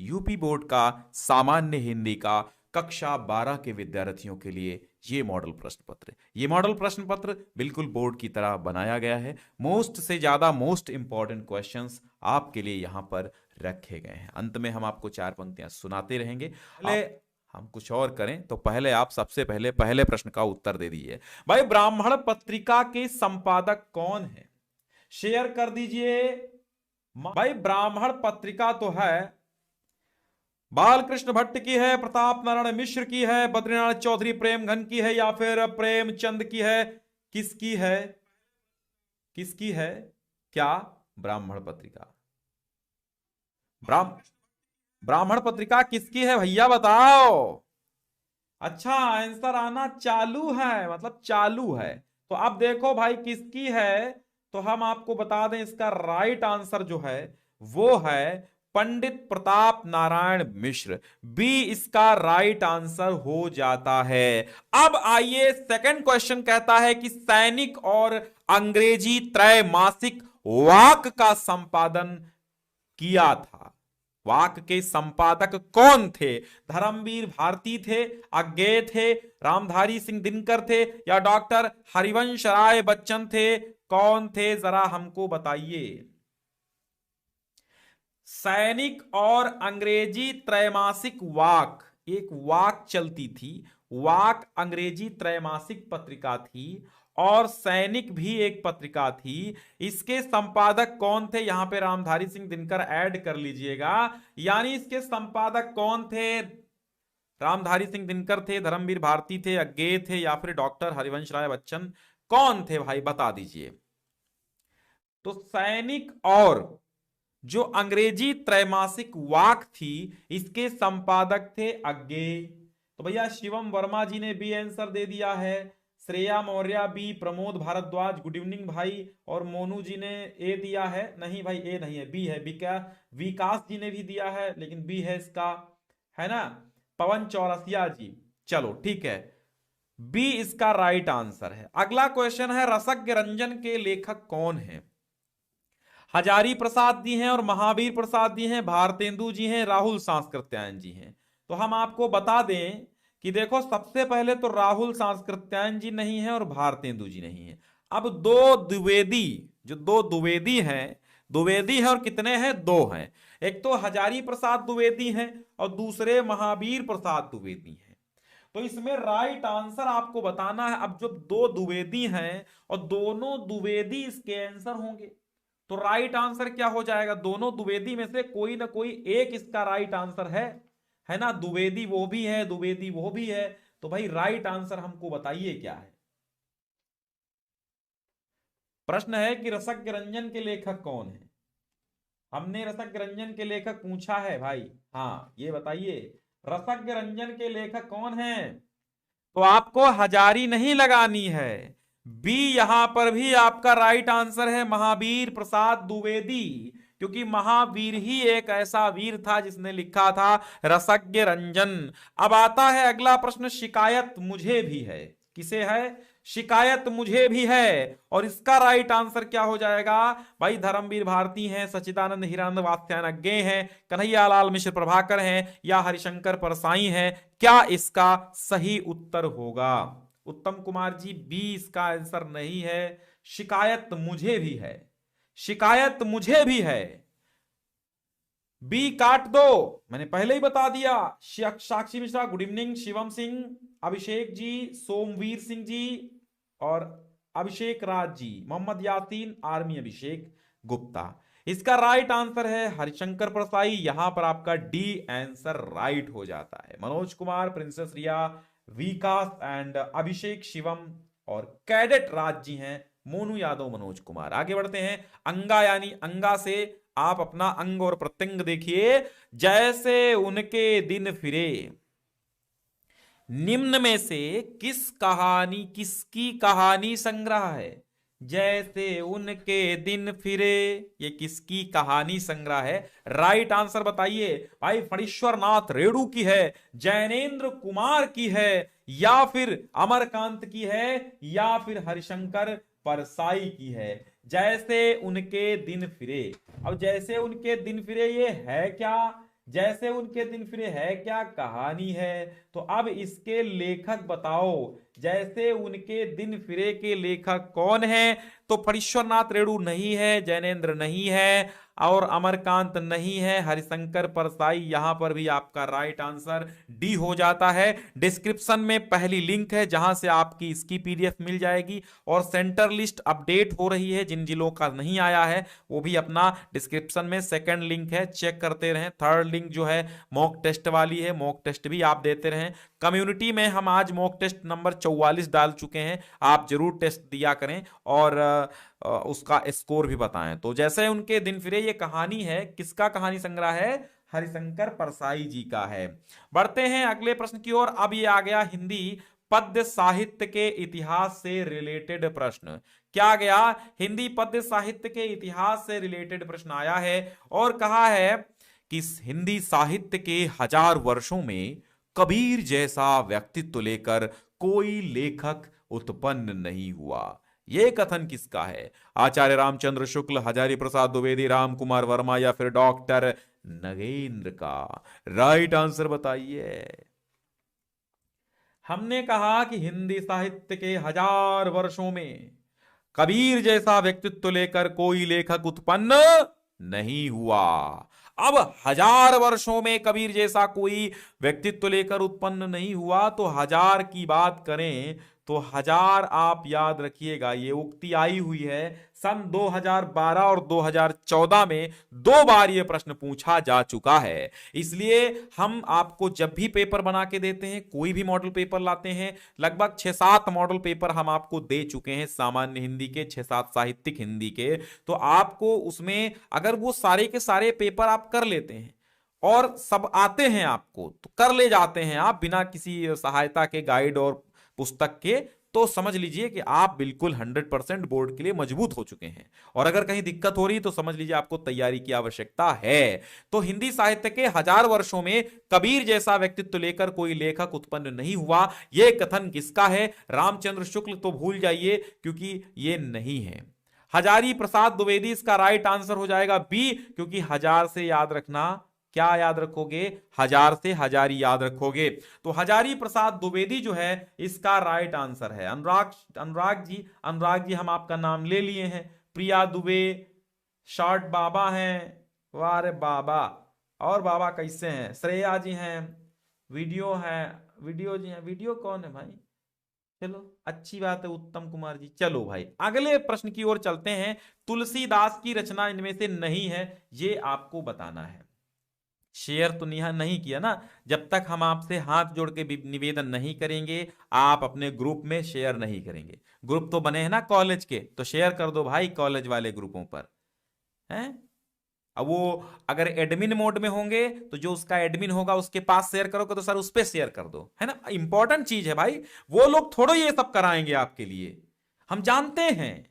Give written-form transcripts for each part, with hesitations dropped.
UP board का सामान्य हिंदी का कक्षा 12 के विद्यार्थियों के लिए ये मॉडल प्रश्न पत्र। ये मॉडल प्रश्न पत्र बिल्कुल बोर्ड की तरह बनाया गया है। मोस्ट से ज्यादा मोस्ट इंपॉर्टेंट क्वेश्चंस आपके लिए यहां पर रखे गए हैं। अंत में हम आपको 4 पंक्तियां सुनाते रहेंगे। पहले हम कुछ और करें तो पहले आप सबसे पहले पहले प्रश्न का उत्तर दे दीजिए। भाई, ब्राह्मण पत्रिका के संपादक कौन है? शेयर कर दीजिए। भाई, ब्राह्मण पत्रिका तो है बालकृष्ण भट्ट की है, प्रताप नारायण मिश्र की है, बद्रीनाथ चौधरी प्रेमघन की है, या फिर प्रेमचंद की है? किसकी है? किसकी है? क्या ब्राह्मण पत्रिका ब्राह्मण पत्रिका किसकी है भैया, बताओ। अच्छा, आंसर आना चालू है, मतलब चालू है। तो अब देखो भाई किसकी है, तो हम आपको बता दें इसका राइट आंसर जो है वो है पंडित प्रताप नारायण मिश्र। बी इसका राइट आंसर हो जाता है। अब आइए, सेकंड क्वेश्चन कहता है कि सैनिक और अंग्रेजी त्रैमासिक वाक का संपादन किया था। वाक के संपादक कौन थे? धर्मवीर भारती थे, अज्ञेय थे, रामधारी सिंह दिनकर थे, या डॉक्टर हरिवंश राय बच्चन थे? कौन थे, जरा हमको बताइए। सैनिक और अंग्रेजी त्रैमासिक वाक, एक वाक चलती थी। वाक अंग्रेजी त्रैमासिक पत्रिका थी और सैनिक भी एक पत्रिका थी। इसके संपादक कौन थे? यहां पे रामधारी सिंह दिनकर ऐड कर लीजिएगा। यानी इसके संपादक कौन थे? रामधारी सिंह दिनकर थे, धर्मवीर भारती थे, अज्ञेय थे, या फिर डॉक्टर हरिवंश राय बच्चन? कौन थे भाई, बता दीजिए। तो सैनिक और जो अंग्रेजी त्रैमासिक वाक थी इसके संपादक थे अज्ञेय। तो भैया शिवम वर्मा जी ने बी आंसर दे दिया है, Shreya Maurya B, Pramod Bhardwaj good evening भाई, और मोनू जी ने ए दिया है। नहीं भाई, ए नहीं है, बी है। विकास जी ने भी दिया है लेकिन बी है इसका, है ना। पवन चौरसिया जी, चलो ठीक है, बी इसका राइट आंसर है। अगला क्वेश्चन है, रसज्ञ रंजन के लेखक कौन है? हजारी प्रसाद जी हैं और महावीर प्रसाद जी हैं, भारतेंदु जी हैं, राहुल सांस्कृत्यायन जी हैं। तो हम आपको बता दें कि देखो, सबसे पहले तो राहुल सांस्कृत्यायन जी नहीं है और भारतेंदु जी नहीं है। अब दो द्विवेदी, जो दो द्विवेदी हैं, और कितने हैं? दो हैं। एक तो हजारी प्रसाद द्विवेदी हैं और दूसरे महावीर प्रसाद द्विवेदी हैं। तो इसमें राइट आंसर आपको बताना है। अब जब दो द्विवेदी हैं और दोनों द्विवेदी इसके आंसर होंगे, तो राइट आंसर क्या हो जाएगा? दोनों द्विवेदी में से कोई ना कोई एक इसका राइट आंसर है ना। द्विवेदी वो भी है, द्विवेदी वो भी है। तो भाई राइट आंसर हमको बताइए क्या है। प्रश्न है कि रसज्ञ रंजन के लेखक कौन है? हमने रसज्ञ रंजन के लेखक पूछा है भाई। हाँ, ये बताइए रसज्ञ रंजन के लेखक कौन है। तो आपको हजारी नहीं लगानी है। बी यहां पर भी आपका राइट आंसर है, महावीर प्रसाद द्विवेदी। क्योंकि महावीर ही एक ऐसा वीर था जिसने लिखा था रसज्ञ रंजन। अब आता है अगला प्रश्न, शिकायत मुझे भी है। किसे है? शिकायत मुझे भी है। और इसका राइट आंसर क्या हो जाएगा भाई? धर्मवीर भारती हैं, सच्चिदानंद हिरानंद वात्स्यायन अज्ञेय हैं, कन्हैयालाल मिश्र प्रभाकर हैं, या हरिशंकर परसाई हैं? क्या इसका सही उत्तर होगा? उत्तम कुमार जी, बी इसका आंसर नहीं है। शिकायत मुझे भी है, शिकायत मुझे भी है। बी काट दो, मैंने पहले ही बता दिया। साक्षी मिश्रा गुड इवनिंग, शिवम सिंह, अभिषेक जी, सोमवीर सिंह जी, और अभिषेक राज जी, मोहम्मद यासीन आर्मी अभिषेक गुप्ता। इसका राइट आंसर है हरिशंकर परसाई। यहां पर आपका डी आंसर राइट हो जाता है। मनोज कुमार, प्रिंसेस रिया, विकास एंड अभिषेक शिवम, और कैडेट राज जी हैं मोनू यादव, मनोज कुमार। आगे बढ़ते हैं। अंगा यानी अंगा से आप अपना अंग और प्रत्यंग देखिए। जैसे उनके दिन फिरे, निम्न में से किसकी कहानी संग्रह है? जैसे उनके दिन फिरे, ये किसकी कहानी संग्रह है? राइट आंसर बताइए भाई। फणीश्वर नाथ रेणु की है, जैनेन्द्र कुमार की है, या फिर अमरकांत की है, या फिर हरिशंकर परसाई की है? जैसे उनके दिन फिरे। अब जैसे उनके दिन फिरे ये है क्या? जैसे उनके दिन फिरे है क्या कहानी है। तो अब इसके लेखक बताओ, जैसे उनके दिन फिरे के लेखक कौन है। तो फणीश्वरनाथ रेणु नहीं है, जैनेन्द्र नहीं है, और अमरकांत नहीं है, हरिशंकर परसाई। यहां पर भी आपका राइट आंसर डी हो जाता है। डिस्क्रिप्शन में पहली लिंक है जहां से आपकी इसकी पीडीएफ मिल जाएगी, और सेंटर लिस्ट अपडेट हो रही है, जिन जिलों का नहीं आया है वो भी अपना डिस्क्रिप्शन में सेकंड लिंक है, चेक करते रहें। थर्ड लिंक जो है मॉक टेस्ट वाली है, मॉक टेस्ट भी आप देते रहें। कम्युनिटी में हम आज मॉक टेस्ट नंबर 44 डाल चुके हैं, आप जरूर टेस्ट दिया करें और उसका स्कोर भी बताएं। तो जैसे उनके दिन फिरे, ये कहानी है, किसका कहानी संग्रह है, हरिशंकर परसाई जी का है। बढ़ते हैं अगले प्रश्न की ओर। अब ये आ गया हिंदी पद्य साहित्य के इतिहास से रिलेटेड प्रश्न। क्या गया, हिंदी पद्य साहित्य के इतिहास से रिलेटेड प्रश्न आया है, और कहा है कि हिंदी साहित्य के 1000 वर्षों में कबीर जैसा व्यक्तित्व लेकर कोई लेखक उत्पन्न नहीं हुआ। यह कथन किसका है? आचार्य रामचंद्र शुक्ल, हजारी प्रसाद द्विवेदी, राम कुमार वर्मा, या फिर डॉक्टर नगेंद्र का? राइट आंसर बताइए। हमने कहा कि हिंदी साहित्य के 1000 वर्षों में कबीर जैसा व्यक्तित्व लेकर कोई लेखक उत्पन्न नहीं हुआ। अब 1000 वर्षों में कबीर जैसा कोई व्यक्तित्व लेकर उत्पन्न नहीं हुआ, तो 1000 की बात करें तो 1000 आप याद रखिएगा, ये उक्ति आई हुई है सन 2012 और 2014 में 2 बार ये प्रश्न पूछा जा चुका है। इसलिए हम आपको जब भी पेपर बना के देते हैं, कोई भी मॉडल पेपर लाते हैं, लगभग 6-7 मॉडल पेपर हम आपको दे चुके हैं, सामान्य हिंदी के 6-7 साहित्यिक हिंदी के। तो आपको उसमें अगर वो सारे के सारे पेपर आप कर लेते हैं और सब आते हैं आपको, तो कर ले जाते हैं आप बिना किसी सहायता के, गाइड और पुस्तक के, तो समझ लीजिए कि आप बिल्कुल 100% बोर्ड के लिए मजबूत हो चुके हैं। और अगर कहीं दिक्कत हो रही है तो समझ लीजिए आपको तैयारी की आवश्यकता है। तो हिंदी साहित्य के 1000 वर्षों में कबीर जैसा व्यक्तित्व लेकर कोई लेखक उत्पन्न नहीं हुआ, यह कथन किसका है? रामचंद्र शुक्ल तो भूल जाइए क्योंकि यह नहीं है। हजारी प्रसाद द्विवेदी इसका राइट आंसर हो जाएगा बी, क्योंकि 1000 से याद रखना, क्या याद रखोगे? 1000 से हजारी याद रखोगे। तो हजारी प्रसाद द्विवेदी जो है इसका राइट आंसर है। अनुराग जी हम आपका नाम ले लिए हैं। प्रिया दुबे, शॉर्ट बाबा हैं, वाह रे बाबा, और बाबा कैसे हैं? श्रेया जी हैं, वीडियो है, वीडियो जी हैं, वीडियो कौन है भाई? चलो अच्छी बात है, उत्तम कुमार जी। चलो भाई अगले प्रश्न की ओर चलते हैं। तुलसीदास की रचना इनमें से नहीं है, ये आपको बताना है। शेयर तो नहीं किया ना, जब तक हम आपसे हाथ जोड़ के निवेदन नहीं करेंगे, आप अपने ग्रुप में शेयर नहीं करेंगे। ग्रुप तो बने हैं ना कॉलेज के, तो शेयर कर दो भाई कॉलेज वाले ग्रुपों पर, हैं? अब वो अगर एडमिन मोड में होंगे तो जो उसका एडमिन होगा उसके पास शेयर करोगे तो सर उस पर शेयर कर दो, है ना? इंपॉर्टेंट चीज है भाई, वो लोग थोड़ो ये सब कराएंगे आपके लिए, हम जानते हैं।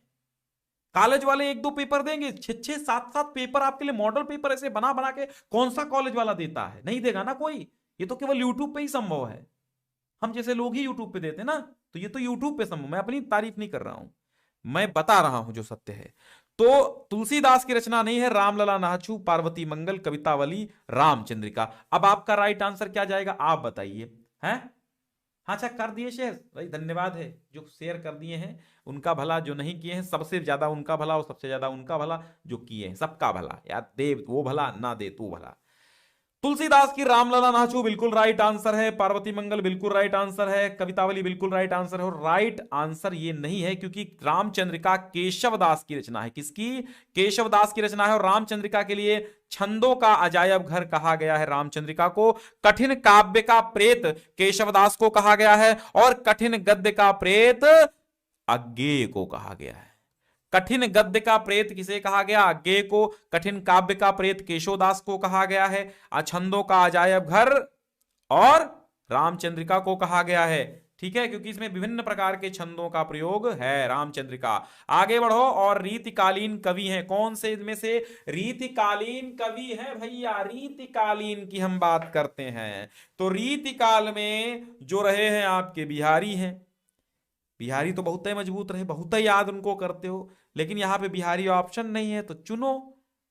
कॉलेज वाले 1-2 पेपर देंगे, 6-6, 7-7 पेपर आपके लिए, मॉडल पेपर ऐसे बना बना के कौन सा कॉलेज वाला देता है? नहीं देगा ना कोई। ये तो केवल यूट्यूब पे ही संभव है, हम जैसे लोग ही यूट्यूब पे देते ना, तो ये तो यूट्यूब पे संभव। मैं अपनी तारीफ नहीं कर रहा हूं, मैं बता रहा हूं जो सत्य है। तो तुलसीदास की रचना नहीं है, रामलला नाहचू, पार्वती मंगल, कवितावली, रामचंद्रिका। अब आपका राइट आंसर क्या जाएगा, आप बताइए। हैं? अच्छा कर दिए शेयर, भाई धन्यवाद है जो शेयर कर दिए हैं, उनका भला, जो नहीं किए हैं सबसे ज्यादा उनका भला, और सबसे ज्यादा उनका भला जो किए हैं, सबका भला। यार दे वो भला, ना दे तू भला। तुलसीदास की रामलला नाचू बिल्कुल राइट आंसर है, पार्वती मंगल बिल्कुल राइट आंसर है, कवितावली बिल्कुल राइट आंसर है, और राइट आंसर ये नहीं है क्योंकि रामचंद्रिका केशवदास की रचना है। किसकी? केशवदास की रचना है। और रामचंद्रिका के लिए छंदों का अजायब घर कहा गया है रामचंद्रिका को। कठिन काव्य का प्रेत केशवदास को कहा गया है, और कठिन गद्य का प्रेत अज्ञेय को कहा गया है। कठिन गद्य का प्रेत किसे कहा गया? अज्ञेय को। कठिन काव्य का प्रेत केशवदास को कहा गया है। छंदों का अजायब घर और रामचंद्रिका को कहा गया है। ठीक है, क्योंकि इसमें विभिन्न प्रकार के छंदों का प्रयोग है रामचंद्रिका। आगे बढ़ो। और रीतिकालीन कवि हैं कौन से इनमें से? रीतिकालीन कवि हैं भैया, रीतिकालीन की हम बात करते हैं तो रीतिकाल में जो रहे हैं आपके बिहारी हैं। बिहारी तो बहुत ही मजबूत रहे, बहुत ही याद उनको करते हो, लेकिन यहां पे बिहारी ऑप्शन नहीं है तो चुनो।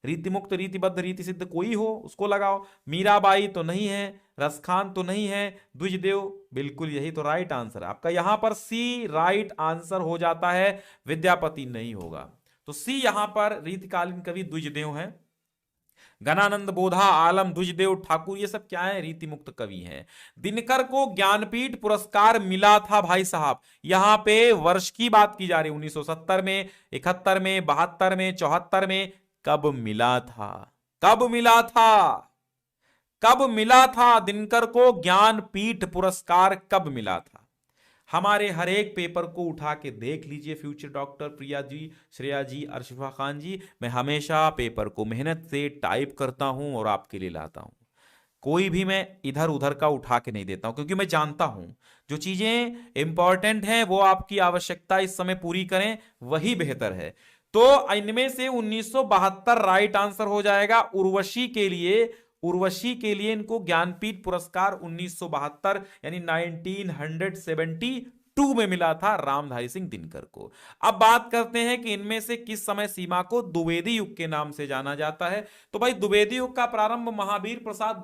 रीतिमुक्त, रीतिबद्ध, रीति सिद्ध कोई हो उसको लगाओ। मीराबाई तो नहीं है, रसखान तो नहीं है, द्विजदेव, बिल्कुल यही तो राइट आंसर है आपका। यहां पर सी राइट आंसर हो जाता है, विद्यापति नहीं होगा। तो सी यहां पर रीतिकालीन कवि द्विजदेव हैं। गणानंद, बोधा, आलम, द्विजदेव ठाकुर, ये सब क्या है, रीति मुक्त कवि हैं। दिनकर को ज्ञानपीठ पुरस्कार मिला था भाई साहब, यहां पे वर्ष की बात की जा रही है, 1970 में, 71 में, 72 में, 74 में, कब मिला था, कब मिला था, कब मिला था दिनकर को ज्ञानपीठ पुरस्कार, कब मिला था? हमारे हर एक पेपर को उठा के देख लीजिए फ्यूचर डॉक्टर प्रिया जी, श्रेया जी, अर्शिफा खान जी, मैं हमेशा पेपर को मेहनत से टाइप करता हूं और आपके लिए लाता हूं। कोई भी मैं इधर उधर का उठा के नहीं देता हूं, क्योंकि मैं जानता हूं जो चीजें इंपॉर्टेंट हैं वो आपकी आवश्यकता इस समय पूरी करें, वही बेहतर है। तो इनमें से 1972 राइट आंसर हो जाएगा। उर्वशी के लिए, उर्वशी के लिए इनको ज्ञानपीठ पुरस्कार 1972 यानी 1972 में मिला था रामधारी सिंह दिनकर को। अब बात करते हैं कि इनमें से किस समय सीमा को द्विवेदी युग के नाम से जाना जाता है। तो भाई द्विवेदी युग का प्रारंभ महावीर प्रसाद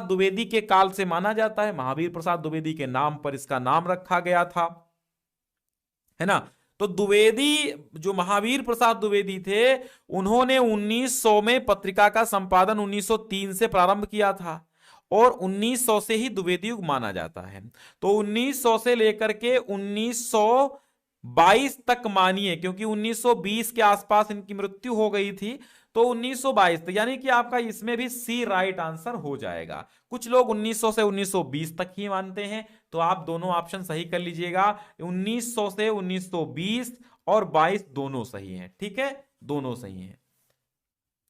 द्विवेदी के काल से माना जाता है। महावीर प्रसाद द्विवेदी के नाम पर इसका नाम रखा गया था, है ना। तो द्विवेदी, जो महावीर प्रसाद द्विवेदी थे, उन्होंने 1900 में पत्रिका का संपादन 1903 से प्रारंभ किया था और 1900 से ही द्विवेदी युग माना जाता है। तो 1900 से लेकर के 1922 तक मानिए, क्योंकि 1920 के आसपास इनकी मृत्यु हो गई थी, तो 1922 तक, यानी कि आपका इसमें भी सी राइट आंसर हो जाएगा। कुछ लोग 1900 से 1920 तक ही मानते हैं, तो आप दोनों ऑप्शन सही कर लीजिएगा। 1900 से 1920 और 22 दोनों सही हैं, ठीक है, दोनों सही हैं।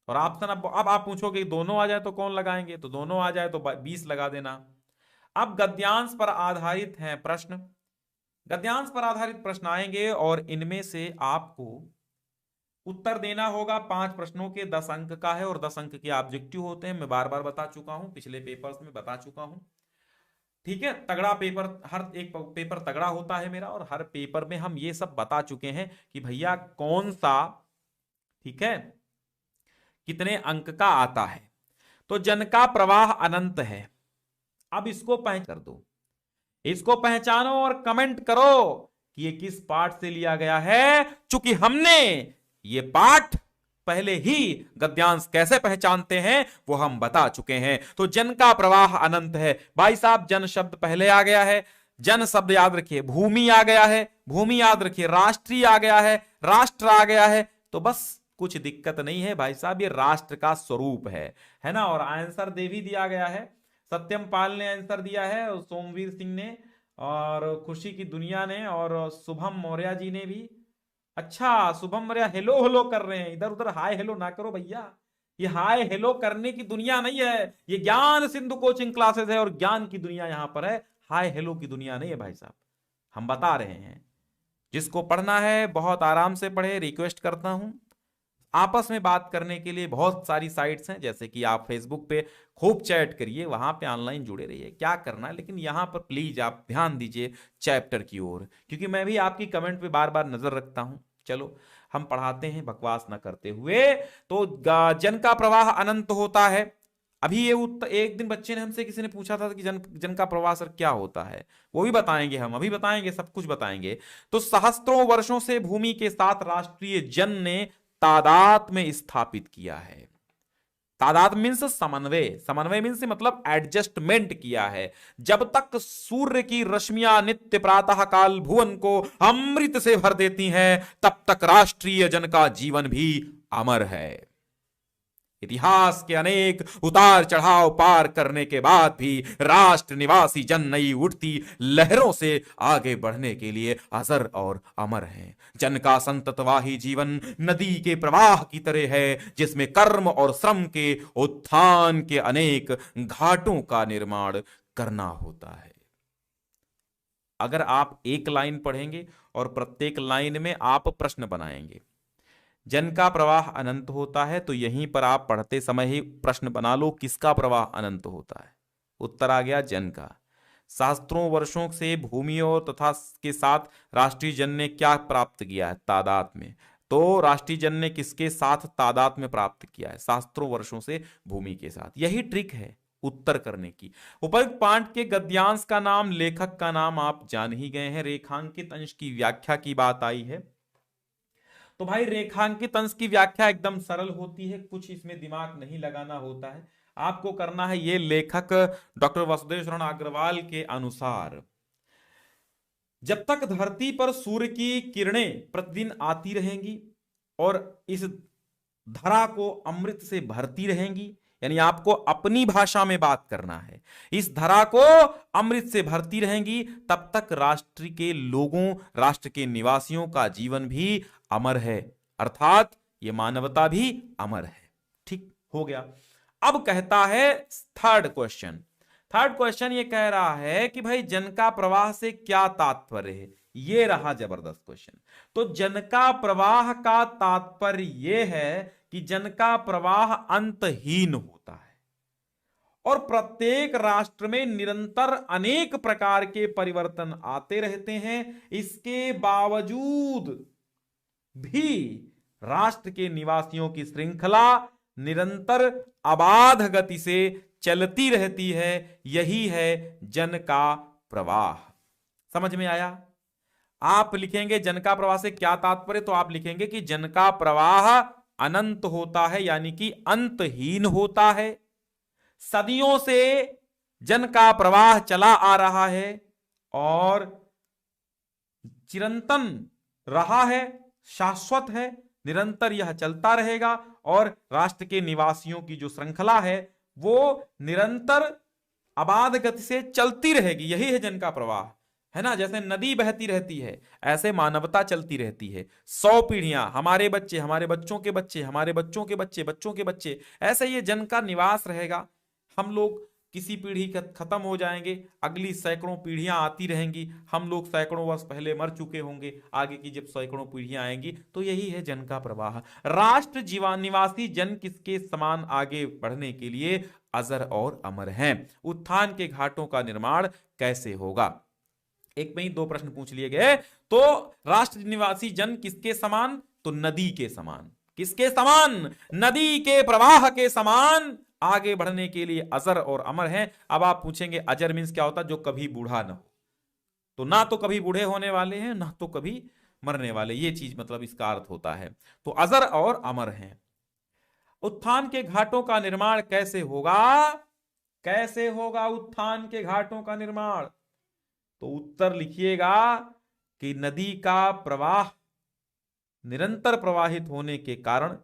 और ऑप्शन अब आप पूछोगे दोनों आ जाए तो कौन लगाएंगे, तो दोनों आ जाए तो 20 लगा देना। अब गद्यांश पर आधारित हैं प्रश्न, गद्यांश पर आधारित प्रश्न आएंगे और इनमें से आपको उत्तर देना होगा। 5 प्रश्नों के 10 अंक का है और 10 अंक के ऑब्जेक्टिव होते हैं। मैं बार बार बता चुका हूं, पिछले पेपर्स में बता चुका हूं, ठीक है। तगड़ा पेपर, हर एक पेपर तगड़ा होता है मेरा, और हर पेपर में हम ये सब बता चुके हैं कि भैया कौन सा, ठीक है, कितने अंक का आता है। तो जन का प्रवाह अनंत है, अब इसको पहचान कर दो, इसको पहचानो और कमेंट करो कि ये किस पाठ से लिया गया है। चूंकि हमने ये पाठ पहले ही गद्यांश कैसे पहचानते हैं वो हम बता चुके हैं। तो जन का प्रवाह अनंत है, भाई साहब जन शब्द पहले आ गया है, जन शब्द याद रखिए, भूमि आ गया है, भूमि याद रखिए, राष्ट्रीय आ गया है, राष्ट्र आ गया है, तो बस कुछ दिक्कत नहीं है भाई साहब, ये राष्ट्र का स्वरूप है ना। और आंसर दे भी दिया गया है, सत्यम पाल ने आंसर दिया है, और सोमवीर सिंह ने, और खुशी की दुनिया ने, और शुभम मौर्य जी ने भी। अच्छा, शुभम मौर्य हेलो हेलो कर रहे हैं, इधर उधर हाय हेलो ना करो भैया, ये हाय हेलो करने की दुनिया नहीं है, ये ज्ञान सिंधु कोचिंग क्लासेस है और ज्ञान की दुनिया यहां पर है, हाय हेलो की दुनिया नहीं है भाई साहब। हम बता रहे हैं, जिसको पढ़ना है बहुत आराम से पढ़े, रिक्वेस्ट करता हूं। आपस में बात करने के लिए बहुत सारी साइट्स हैं, जैसे कि आप फेसबुक पे खूब चैट करिए, वहां पे ऑनलाइन जुड़े रहिए, क्या करना है, लेकिन यहां पर प्लीज आप ध्यान दीजिए चैप्टर की ओर, क्योंकि मैं भी आपकी कमेंट पे बार बार नजर रखता हूं। चलो हम पढ़ाते हैं बकवास ना करते हुए। तो जन का प्रवाह अनंत होता है। अभी ये एक दिन बच्चे ने हमसे, किसी ने पूछा था कि जन का प्रवाह सर क्या होता है, वो भी बताएंगे हम, अभी बताएंगे, सब कुछ बताएंगे। तो सहस्त्रों वर्षों से भूमि के साथ राष्ट्रीय जन ने तादाद में स्थापित किया है। तादाद मीन्स समन्वय, समन्वय मीन्स मतलब एडजस्टमेंट किया है। जब तक सूर्य की रश्मियां नित्य प्रातः काल भुवन को अमृत से भर देती हैं, तब तक राष्ट्रीय जन का जीवन भी अमर है। इतिहास के अनेक उतार चढ़ाव पार करने के बाद भी राष्ट्र निवासी जन नई उठती लहरों से आगे बढ़ने के लिए अजर और अमर हैं। जन का संततवाही जीवन नदी के प्रवाह की तरह है, जिसमें कर्म और श्रम के उत्थान के अनेक घाटों का निर्माण करना होता है। अगर आप एक लाइन पढ़ेंगे और प्रत्येक लाइन में आप प्रश्न बनाएंगे, जन का प्रवाह अनंत होता है, तो यहीं पर आप पढ़ते समय ही प्रश्न बना लो किसका प्रवाह अनंत होता है। उत्तर आ गया जन का। सहस्त्रों वर्षों से भूमि और तथा के साथ राष्ट्रीय जन ने क्या प्राप्त किया है तादाद में, तो राष्ट्रीय जन ने किसके साथ तादाद में प्राप्त किया है? शास्त्रों वर्षों से भूमि के साथ। यही ट्रिक है उत्तर करने की। उपयुक्त पाठ के गद्यांश का नाम, लेखक का नाम आप जान ही गए हैं। रेखांकित अंश की व्याख्या की बात आई है, तो भाई रेखांकित अंश की व्याख्या एकदम सरल होती है, कुछ इसमें दिमाग नहीं लगाना होता है। आपको करना है ये लेखक डॉक्टर वसुदेव शरण अग्रवाल के अनुसार, जब तक धरती पर सूर्य की किरणें प्रतिदिन आती रहेंगी और इस धरा को अमृत से भरती रहेंगी, यानी आपको अपनी भाषा में बात करना है, इस धरा को अमृत से भरती रहेंगी, तब तक राष्ट्र के लोगों, राष्ट्र के निवासियों का जीवन भी अमर है, अर्थात ये मानवता भी अमर है। ठीक हो गया। अब कहता है थर्ड क्वेश्चन। थर्ड क्वेश्चन ये कह रहा है कि भाई जन का प्रवाह से क्या तात्पर्य है? ये रहा जबरदस्त क्वेश्चन। तो जन का प्रवाह का तात्पर्य यह है कि जन का प्रवाह अंतहीन होता है और प्रत्येक राष्ट्र में निरंतर अनेक प्रकार के परिवर्तन आते रहते हैं। इसके बावजूद भी राष्ट्र के निवासियों की श्रृंखला निरंतर अबाध गति से चलती रहती है। यही है जन का प्रवाह। समझ में आया? आप लिखेंगे जन का प्रवाह से क्या तात्पर्य, तो आप लिखेंगे कि जन का प्रवाह अनंत होता है, यानी कि अंतहीन होता है। सदियों से जन का प्रवाह चला आ रहा है और चिरंतन रहा है, शाश्वत है, निरंतर यह चलता रहेगा और राष्ट्र के निवासियों की जो श्रृंखला है वो निरंतर अबाध गति से चलती रहेगी। यही है जन का प्रवाह, है ना। जैसे नदी बहती रहती है, ऐसे मानवता चलती रहती है। 100 पीढ़ियां, हमारे बच्चे, हमारे बच्चों के बच्चे, हमारे बच्चों के बच्चे, बच्चों के बच्चे, ऐसे ये जन का निवास रहेगा। हम लोग किसी पीढ़ी खत्म हो जाएंगे, अगली सैकड़ों पीढ़ियां आती रहेंगी। हम लोग सैकड़ों वर्ष पहले मर चुके होंगे, आगे की जब सैकड़ों पीढ़ियां आएंगी, तो यही है जन का प्रवाह। राष्ट्र जीवन निवासी जन किसके समान आगे बढ़ने के लिए अजर और अमर हैं। उत्थान के घाटों का निर्माण कैसे होगा? एक में ही 2 प्रश्न पूछ लिए गए। तो राष्ट्र निवासी जन किसके समान? तो नदी के समान। किसके समान? नदी के प्रवाह के समान आगे बढ़ने के लिए अजर और अमर हैं। अब आप पूछेंगे अजर मींस क्या होता है? जो कभी बूढ़ा ना हो। तो ना तो कभी बूढ़े होने वाले हैं, ना तो कभी मरने वाले, ये चीज मतलब इसका अर्थ होता है। तो अजर और अमर हैं। उत्थान के घाटों का निर्माण कैसे होगा? कैसे होगा उत्थान के घाटों का निर्माण? तो उत्तर लिखिएगा कि नदी का प्रवाह निरंतर प्रवाहित होने के कारण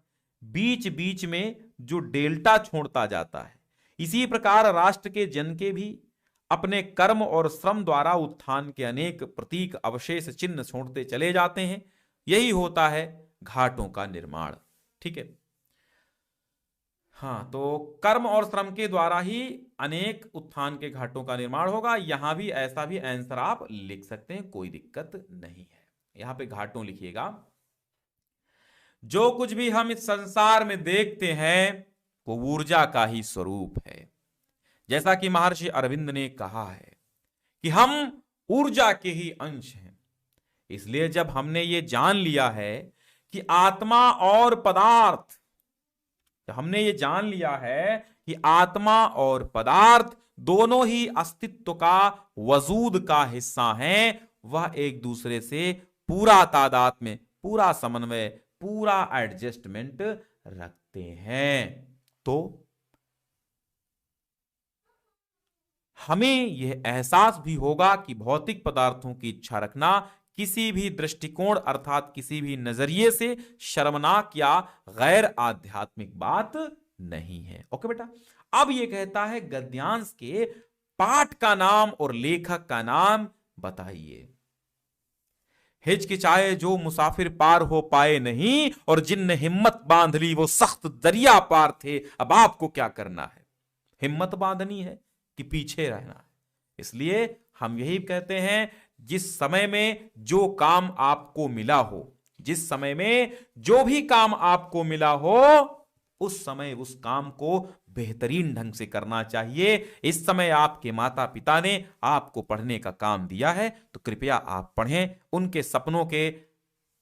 बीच बीच में जो डेल्टा छोड़ता जाता है, इसी प्रकार राष्ट्र के जन के भी अपने कर्म और श्रम द्वारा उत्थान के अनेक प्रतीक, अवशेष, चिन्ह छोड़ते चले जाते हैं। यही होता है घाटों का निर्माण। ठीक है। हाँ, तो कर्म और श्रम के द्वारा ही अनेक उत्थान के घाटों का निर्माण होगा। यहां भी ऐसा भी आंसर आप लिख सकते हैं, कोई दिक्कत नहीं है। यहां पे घाटों लिखिएगा। जो कुछ भी हम इस संसार में देखते हैं वो ऊर्जा का ही स्वरूप है। जैसा कि महर्षि अरविंद ने कहा है कि हम ऊर्जा के ही अंश हैं। इसलिए जब हमने ये जान लिया है कि आत्मा और पदार्थ, हमने ये जान लिया है कि आत्मा और पदार्थ दोनों ही अस्तित्व का, वजूद का हिस्सा हैं, वह एक दूसरे से पूरा तादाद में, पूरा समन्वय, पूरा एडजस्टमेंट रखते हैं। तो हमें यह एहसास भी होगा कि भौतिक पदार्थों की इच्छा रखना किसी भी दृष्टिकोण अर्थात किसी भी नजरिए से शर्मनाक या गैर आध्यात्मिक बात नहीं है। ओके बेटा। अब यह कहता है गद्यांश के पाठ का नाम और लेखक का नाम बताइए। हिचकिचाए जो मुसाफिर पार हो पाए नहीं, और जिनने हिम्मत बांध ली वो सख्त दरिया पार थे। अब आपको क्या करना है? हिम्मत बांधनी है कि पीछे रहना है? इसलिए हम यही कहते हैं, जिस समय में जो काम आपको मिला हो, जिस समय में जो भी काम आपको मिला हो, उस समय उस काम को बेहतरीन ढंग से करना चाहिए। इस समय आपके माता पिता ने आपको पढ़ने का काम दिया है, तो कृपया आप पढ़ें, उनके सपनों के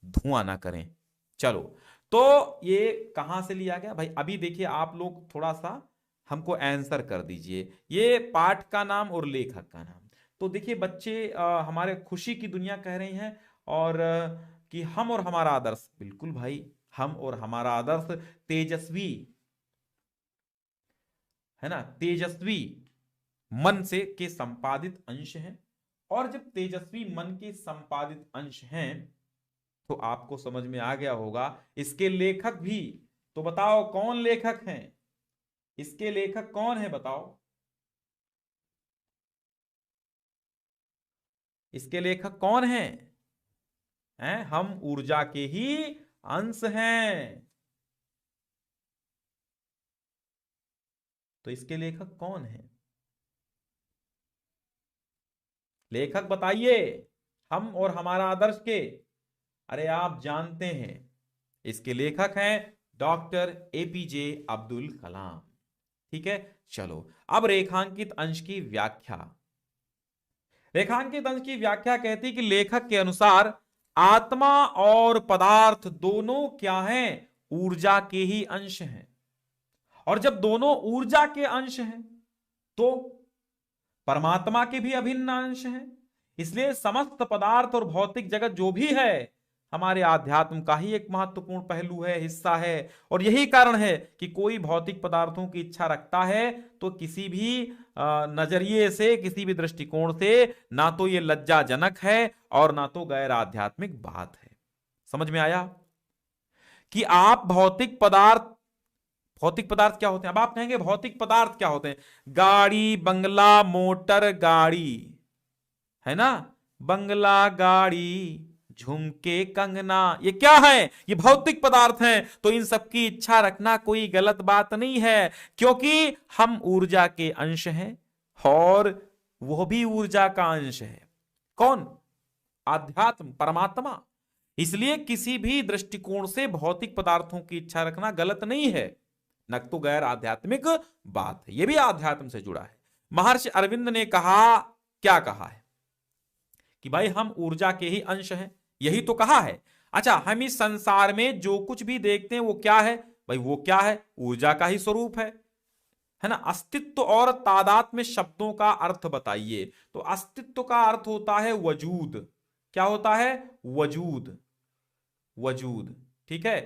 धुआं ना करें। चलो, तो ये कहां से लिया गया भाई? अभी देखिए, आप लोग थोड़ा सा हमको आंसर कर दीजिए, ये पाठ का नाम और लेखक का नाम। तो देखिए बच्चे, हमारे खुशी की दुनिया कह रहे हैं, और कि हम और हमारा आदर्श, बिल्कुल भाई, हम और हमारा आदर्श तेजस्वी है ना, तेजस्वी मन से के संपादित अंश हैं। और जब तेजस्वी मन के संपादित अंश हैं, तो आपको समझ में आ गया होगा इसके लेखक भी। तो बताओ कौन लेखक हैं? इसके लेखक कौन है बताओ? इसके लेखक कौन हैं? हम ऊर्जा के ही अंश हैं। तो इसके लेखक कौन हैं? लेखक बताइए, हम और हमारा आदर्श के। अरे आप जानते हैं, इसके लेखक हैं डॉक्टर एपीजे अब्दुल कलाम। ठीक है, चलो अब रेखांकित अंश की व्याख्या। रेखांकित अंश की व्याख्या कहती है कि लेखक के अनुसार आत्मा और पदार्थ दोनों क्या हैं? ऊर्जा के ही अंश हैं। और जब दोनों ऊर्जा के अंश हैं, तो परमात्मा के भी अभिन्न अंश हैं। इसलिए समस्त पदार्थ और भौतिक जगत जो भी है, हमारे आध्यात्म का ही एक महत्वपूर्ण पहलू है, हिस्सा है। और यही कारण है कि कोई भौतिक पदार्थों की इच्छा रखता है तो किसी भी नजरिए से, किसी भी दृष्टिकोण से, ना तो ये लज्जाजनक है और ना तो गैर आध्यात्मिक बात है। समझ में आया कि आप भौतिक पदार्थ क्या होते हैं? अब आप कहेंगे भौतिक पदार्थ क्या होते हैं? गाड़ी, बंगला, मोटर, गाड़ी, है ना, बंगला, गाड़ी, झुमके, कंगना, ये क्या है? ये भौतिक पदार्थ हैं। तो इन सब की इच्छा रखना कोई गलत बात नहीं है, क्योंकि हम ऊर्जा के अंश हैं और वो भी ऊर्जा का अंश है। कौन? आध्यात्म, परमात्मा। इसलिए किसी भी दृष्टिकोण से भौतिक पदार्थों की इच्छा रखना गलत नहीं है, न तो गैर आध्यात्मिक बात है, यह भी आध्यात्म से जुड़ा है। महर्षि अरविंद ने कहा, क्या कहा है? कि भाई हम ऊर्जा के ही अंश हैं, यही तो कहा है। अच्छा, हम इस संसार में जो कुछ भी देखते हैं वो क्या है भाई? वो क्या है? ऊर्जा का ही स्वरूप है ना। अस्तित्व और तादात्म्य शब्दों का अर्थ बताइए। तो अस्तित्व का अर्थ होता है वजूद। क्या होता है? वजूद, वजूद। ठीक है।